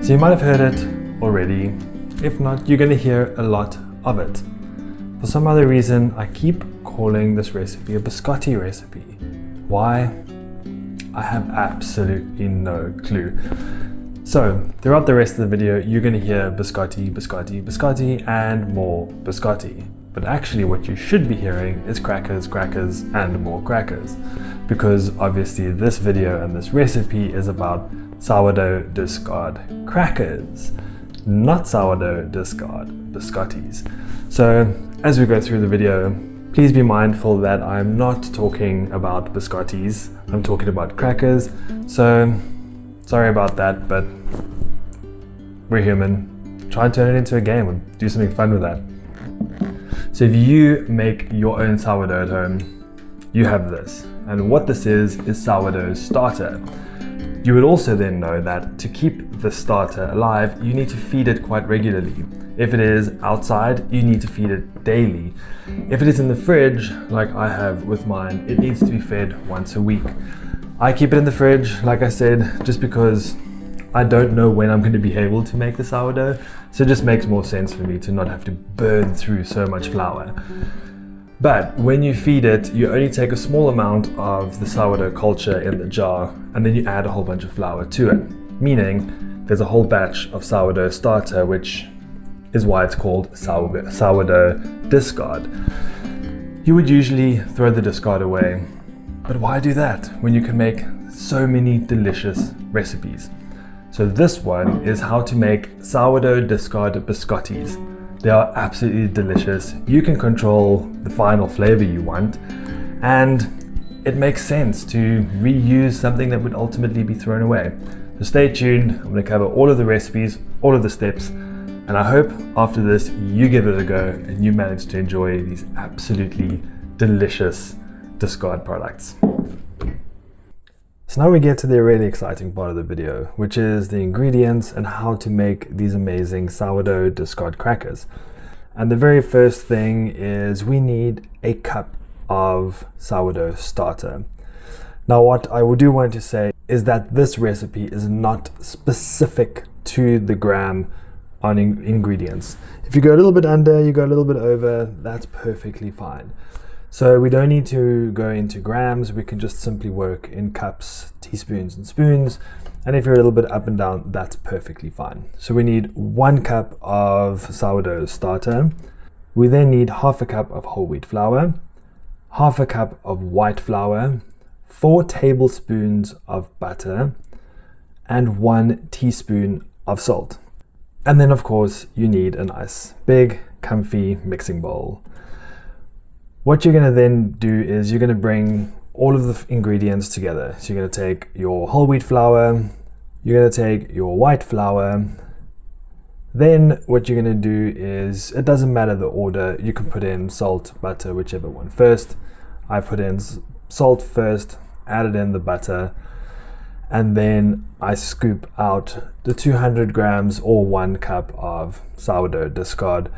So you might have heard it already. If not, you're going to hear a lot of it. For some other reason, I keep calling this recipe a biscotti recipe. Why? I have absolutely no clue. So throughout the rest of the video, you're going to hear biscotti, biscotti, biscotti, and more biscotti. But actually what you should be hearing is crackers, crackers, and more crackers. Because obviously this video and this recipe is about sourdough discard crackers, not sourdough discard biscottis. So as we go through the video, please be mindful that I'm not talking about biscottis, I'm talking about crackers. So sorry about that, but we're human. Try and turn it into a game and do something fun with that. So if you make your own sourdough at home, you have this. And what this is sourdough starter. You would also then know that to keep the starter alive, you need to feed it quite regularly. If it is outside, you need to feed it daily. If it is in the fridge, like I have with mine, it needs to be fed once a week. I keep it in the fridge, like I said, just because I don't know when I'm going to be able to make the sourdough, so it just makes more sense for me to not have to burn through so much flour. But when you feed it, you only take a small amount of the sourdough culture in the jar, and then you add a whole bunch of flour to it, meaning there's a whole batch of sourdough starter, which is why it's called sourdough discard. You would usually throw the discard away, but why do that when you can make so many delicious recipes? So this one is how to make sourdough discard biscottis. They are absolutely delicious. You can control the final flavor you want, and it makes sense to reuse something that would ultimately be thrown away. So stay tuned, I'm going to cover all of the recipes, all of the steps, and I hope after this you give it a go and you manage to enjoy these absolutely delicious discard products. So now we get to the really exciting part of the video, which is the ingredients and how to make these amazing sourdough discard crackers. And the very first thing is we need a cup of sourdough starter. Now what I do want to say is that this recipe is not specific to the gram on ingredients. If you go a little bit under, you go a little bit over, that's perfectly fine. So we don't need to go into grams, we can just simply work in cups, teaspoons and spoons. And if you're a little bit up and down, that's perfectly fine. So we need 1 cup of sourdough starter. We then need half a cup of whole wheat flour, half a cup of white flour, 4 tablespoons of butter, and 1 teaspoon of salt. And then of course you need a nice big comfy mixing bowl. What you're going to then do is you're going to bring all of the ingredients together. So you're going to take your whole wheat flour, you're going to take your white flour. Then what you're going to do is, it doesn't matter the order, you can put in salt, butter, whichever one first. I put in salt first, added in the butter, and then I scoop out the 200 grams or 1 cup of sourdough discard.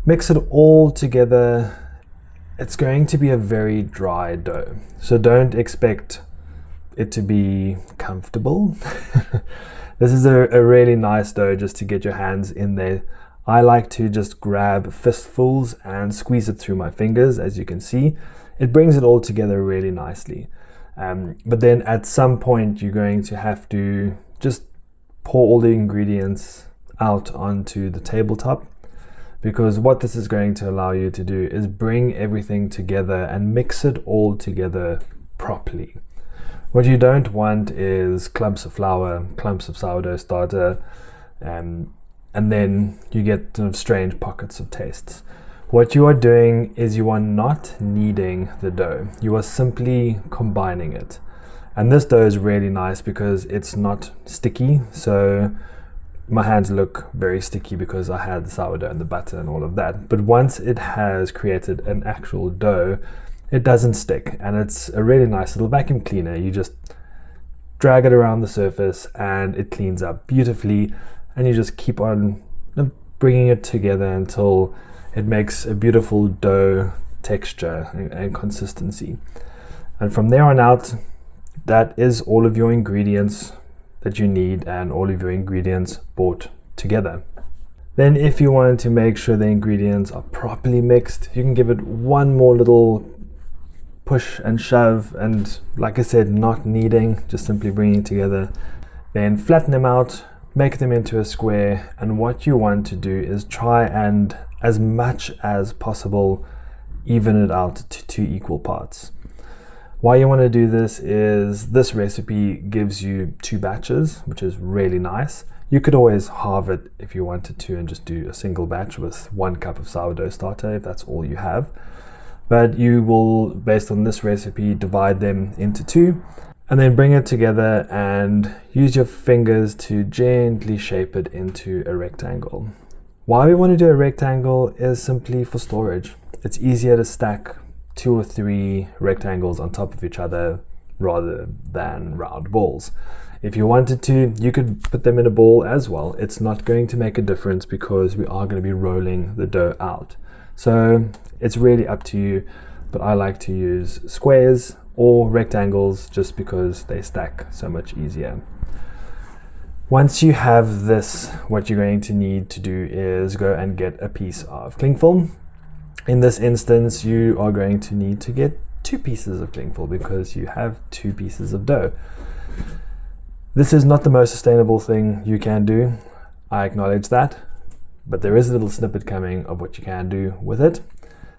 Mix it all together. It's going to be a very dry dough, so don't expect it to be comfortable. This is a really nice dough just to get your hands in there. I like to just grab fistfuls and squeeze it through my fingers. As you can see, it brings it all together really nicely. But then at some point you're going to have to just pour all the ingredients out onto the tabletop, because what this is going to allow you to do is bring everything together and mix it all together properly. What you don't want is clumps of flour, clumps of sourdough starter, and then you get sort of strange pockets of tastes. What you are doing is you are not kneading the dough, you are simply combining it. And this dough is really nice because it's not sticky, so my hands look very sticky because I had the sourdough and the butter and all of that. But once it has created an actual dough, it doesn't stick, and it's a really nice little vacuum cleaner. You just drag it around the surface and it cleans up beautifully, and you just keep on bringing it together until it makes a beautiful dough texture and consistency. And from there on out, that is all of your ingredients. that you need and all of your ingredients brought together. Then if you want to make sure the ingredients are properly mixed, you can give it one more little push and shove, and like I said, not kneading, just simply bringing it together. Then flatten them out, make them into a square, and what you want to do is try and, as much as possible, even it out to 2 equal parts. Why you want to do this is this recipe gives you 2 batches, which is really nice. You could always halve it if you wanted to and just do a single batch with 1 cup of sourdough starter if that's all you have. But you will, based on this recipe, divide them into 2 and then bring it together and use your fingers to gently shape it into a rectangle. Why we want to do a rectangle is simply for storage. It's easier to stack 2 or 3 rectangles on top of each other rather than round balls. If you wanted to, you could put them in a ball as well. It's not going to make a difference because we are going to be rolling the dough out. So it's really up to you, but I like to use squares or rectangles just because they stack so much easier. Once you have this, what you're going to need to do is go and get a piece of cling film. In this instance, you are going to need to get 2 pieces of cling film because you have 2 pieces of dough. This is not the most sustainable thing you can do. I acknowledge that, but there is a little snippet coming of what you can do with it.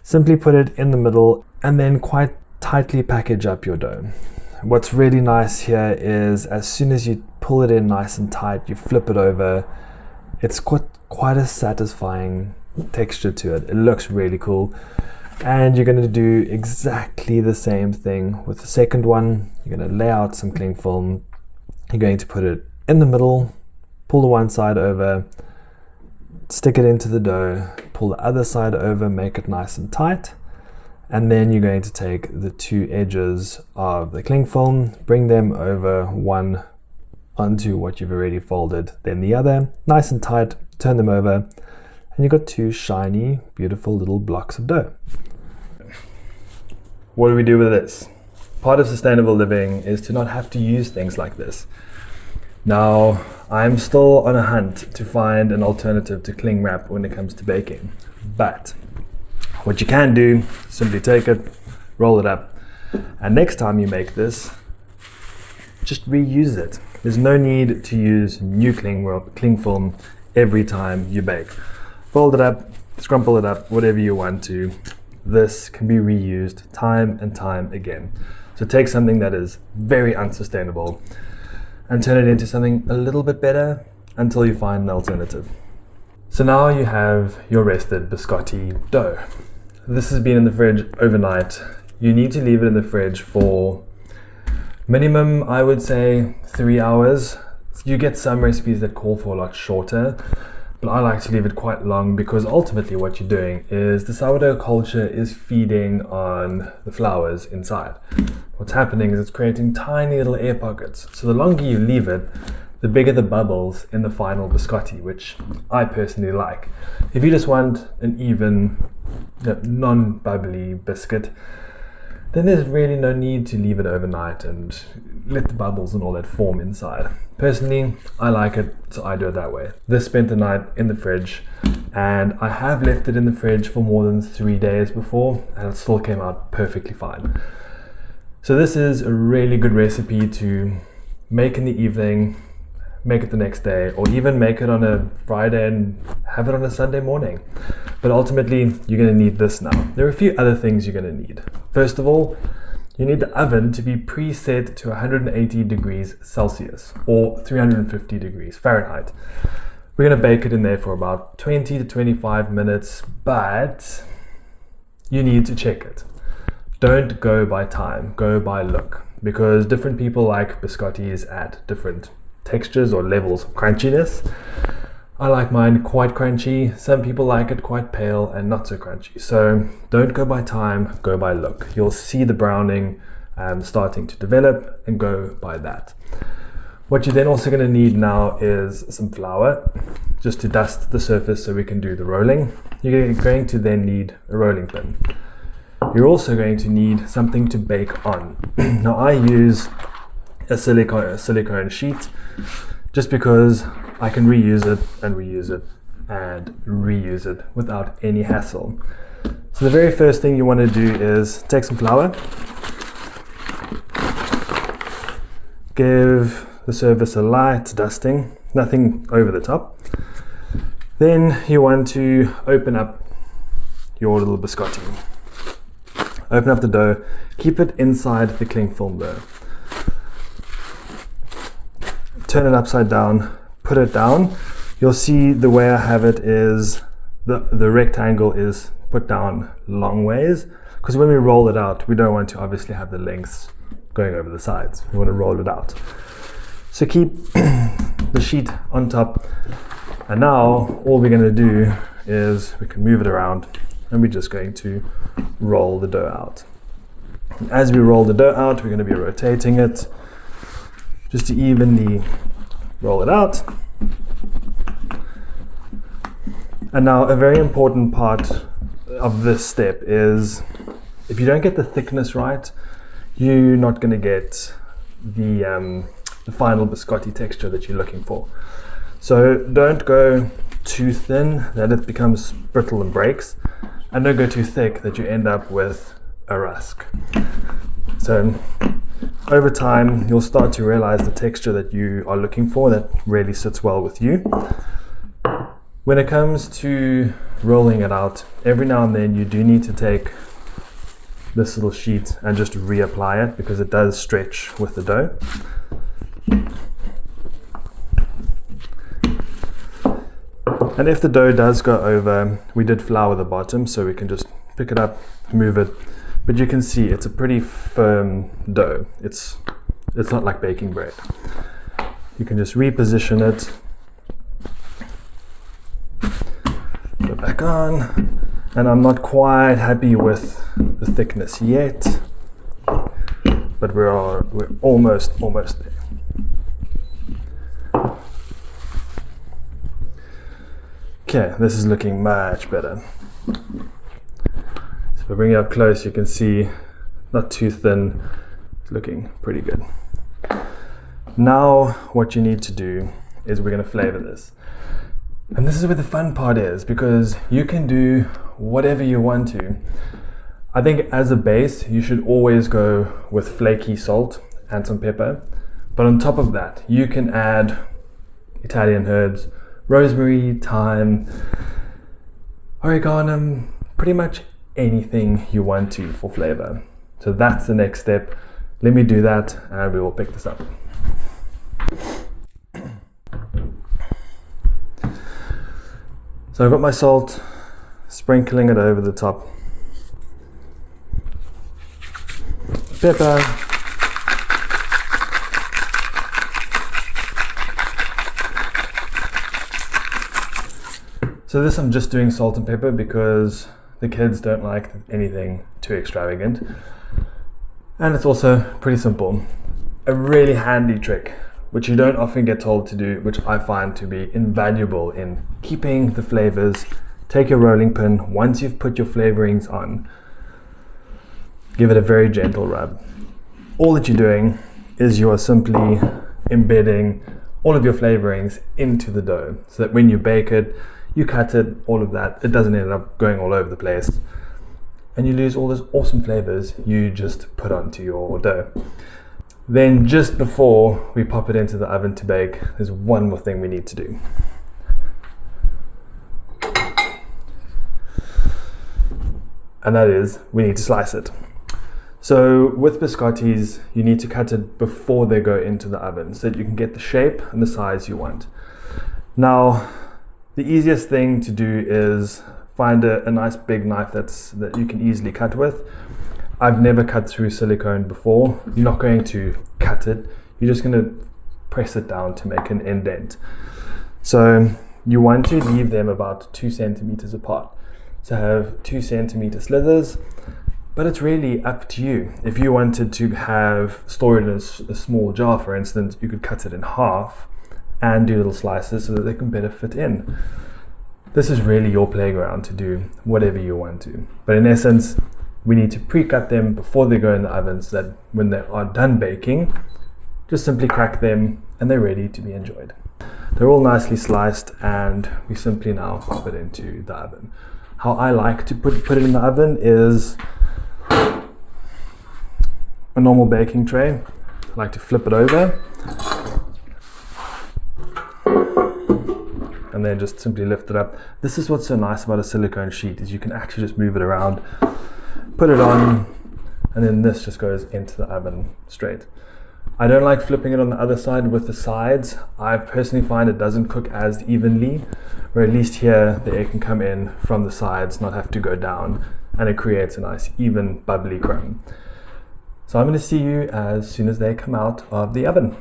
Simply put it in the middle and then quite tightly package up your dough. What's really nice here is as soon as you pull it in nice and tight, you flip it over, it's quite a satisfying texture to it. It looks really cool. And you're going to do exactly the same thing with the second one. You're going to lay out some cling film. You're going to put it in the middle, pull the one side over, stick it into the dough, pull the other side over, make it nice and tight. And then you're going to take the 2 edges of the cling film, bring them over one onto what you've already folded, then the other, nice and tight, turn them over, and you've got 2 shiny, beautiful little blocks of dough. What do we do with this? Part of sustainable living is to not have to use things like this. Now, I'm still on a hunt to find an alternative to cling wrap when it comes to baking, but what you can do, simply take it, roll it up, and next time you make this, just reuse it. There's no need to use new cling film every time you bake. Fold it up, scrumple it up, whatever you want to. This can be reused time and time again. So take something that is very unsustainable and turn it into something a little bit better until you find an alternative. So now you have your rested biscotti dough. This has been in the fridge overnight. You need to leave it in the fridge for minimum, I would say, 3 hours. You get some recipes that call for a lot shorter, but I like to leave it quite long because ultimately what you're doing is the sourdough culture is feeding on the flours inside. What's happening is it's creating tiny little air pockets. So the longer you leave it, the bigger the bubbles in the final biscotti, which I personally like. If you just want an even, non-bubbly biscuit, then there's really no need to leave it overnight and let the bubbles and all that form inside. Personally, I like it, so I do it that way. This spent the night in the fridge, and I have left it in the fridge for more than 3 days before, and it still came out perfectly fine. So this is a really good recipe to make in the evening, make it the next day, or even make it on a Friday and have it on a Sunday morning. But ultimately, you're going to need this now. There are a few other things you're going to need. First of all, you need the oven to be preset to 180 degrees Celsius or 350 degrees Fahrenheit. We're going to bake it in there for about 20 to 25 minutes, but you need to check it. Don't go by time, go by look, because different people like biscottis at different textures or levels of crunchiness. I like mine quite crunchy. Some people like it quite pale and not so crunchy. So don't go by time, go by look. You'll see the browning starting to develop and go by that. What you're then also going to need now is some flour just to dust the surface so we can do the rolling. You're going to then need a rolling pin. You're also going to need something to bake on. Now I use a silicone sheet, just because I can reuse it and reuse it and reuse it without any hassle. So the very first thing you want to do is take some flour, give the surface a light dusting, nothing over the top. Then you want to open up your little biscotti. Open up the dough, keep it inside the cling film dough. Turn it upside down, put it down. You'll see the way I have it is the rectangle is put down long ways, because when we roll it out, we don't want to obviously have the lengths going over the sides. We want to roll it out. So keep the sheet on top, and now all we're going to do is we can move it around, and we're just going to roll the dough out. As we roll the dough out, we're going to be rotating it just to evenly roll it out. And now a very important part of this step is, if you don't get the thickness right, you're not going to get the final biscotti texture that you're looking for. So don't go too thin that it becomes brittle and breaks, and don't go too thick that you end up with a rusk. So over time, you'll start to realize the texture that you are looking for that really sits well with you. When it comes to rolling it out, every now and then you do need to take this little sheet and just reapply it, because it does stretch with the dough. And if the dough does go over, we did flour the bottom, so we can just pick it up, move it. But you can see it's a pretty firm dough. It's not like baking bread. You can just reposition it, go back on, and I'm not quite happy with the thickness yet, but we're almost there. Okay, this is looking much better. So if I bring it up close, you can see not too thin, it's looking pretty good. Now what you need to do is we're going to flavor this. And this is where the fun part is, because you can do whatever you want to. I think as a base, you should always go with flaky salt and some pepper. But on top of that, you can add Italian herbs, rosemary, thyme, oregano, pretty much anything you want to for flavor. So that's the next step. Let me do that and we will pick this up. So I've got my salt, sprinkling it over the top. Pepper. So this I'm just doing salt and pepper because the kids don't like anything too extravagant. And it's also pretty simple. A really handy trick, which you don't often get told to do, which I find to be invaluable in keeping the flavors. Take your rolling pin, once you've put your flavorings on, give it a very gentle rub. All that you're doing is you are simply embedding all of your flavorings into the dough, so that when you bake it, you cut it, all of that, it doesn't end up going all over the place. And you lose all those awesome flavors you just put onto your dough. Then just before we pop it into the oven to bake, there's one more thing we need to do. And that is, we need to slice it. So with biscottis, you need to cut it before they go into the oven so that you can get the shape and the size you want. Now, the easiest thing to do is find a nice big knife that you can easily cut with. I've never cut through silicone before. You're not going to cut it, you're just going to press it down to make an indent. So you want to leave them about 2 centimeters apart. So have 2 centimeter slithers, but it's really up to you. If you wanted to have store it in a small jar, for instance, you could cut it in half and do little slices so that they can better fit in. This is really your playground to do whatever you want to. But in essence, we need to pre-cut them before they go in the oven so that when they are done baking, just simply crack them and they're ready to be enjoyed. They're all nicely sliced and we simply now pop it into the oven. How I like to put it in the oven is a normal baking tray. I like to flip it over and then just simply lift it up. This is what's so nice about a silicone sheet, is you can actually just move it around, put it on, and then this just goes into the oven straight. I don't like flipping it on the other side with the sides. I personally find it doesn't cook as evenly, where at least here the air can come in from the sides, not have to go down, and it creates a nice even bubbly crumb. So I'm going to see you as soon as they come out of the oven.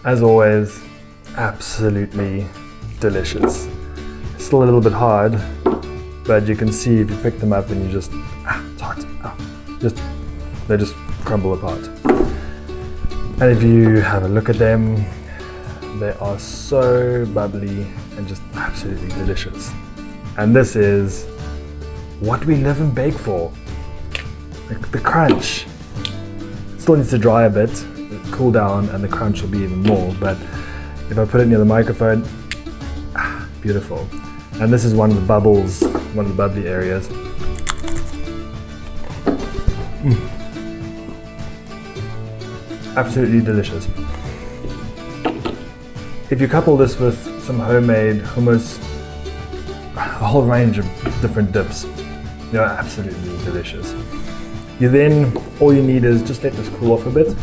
As always, absolutely delicious. Still a little bit hard, but you can see if you pick them up and you just, it's hard, they just crumble apart. And if you have a look at them, they are so bubbly and just absolutely delicious. And this is what we live and bake for. The crunch. It still needs to dry a bit, cool down, and the crunch will be even more. But if I put it near the microphone, beautiful. And this is one of the bubbles, one of the bubbly areas. Absolutely delicious. If you couple this with some homemade hummus, a whole range of different dips, they're absolutely delicious. All you need is just let this cool off a bit.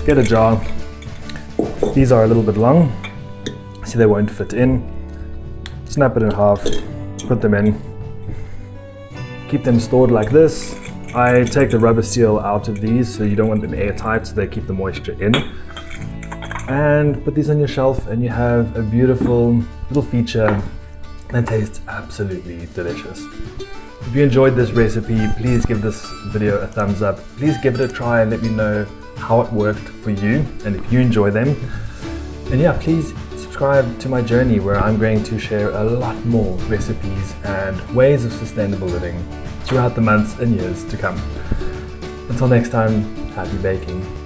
Get a jar. These are a little bit long, so they won't fit in. Snap it in half, put them in. Keep them stored like this. I take the rubber seal out of these, so you don't want them airtight, so they keep the moisture in. And put these on your shelf and you have a beautiful little feature that tastes absolutely delicious. If you enjoyed this recipe, please give this video a thumbs up. Please give it a try and let me know how it worked for you and if you enjoy them. And yeah, please subscribe to my journey where I'm going to share a lot more recipes and ways of sustainable living throughout the months and years to come. Until next time, happy baking.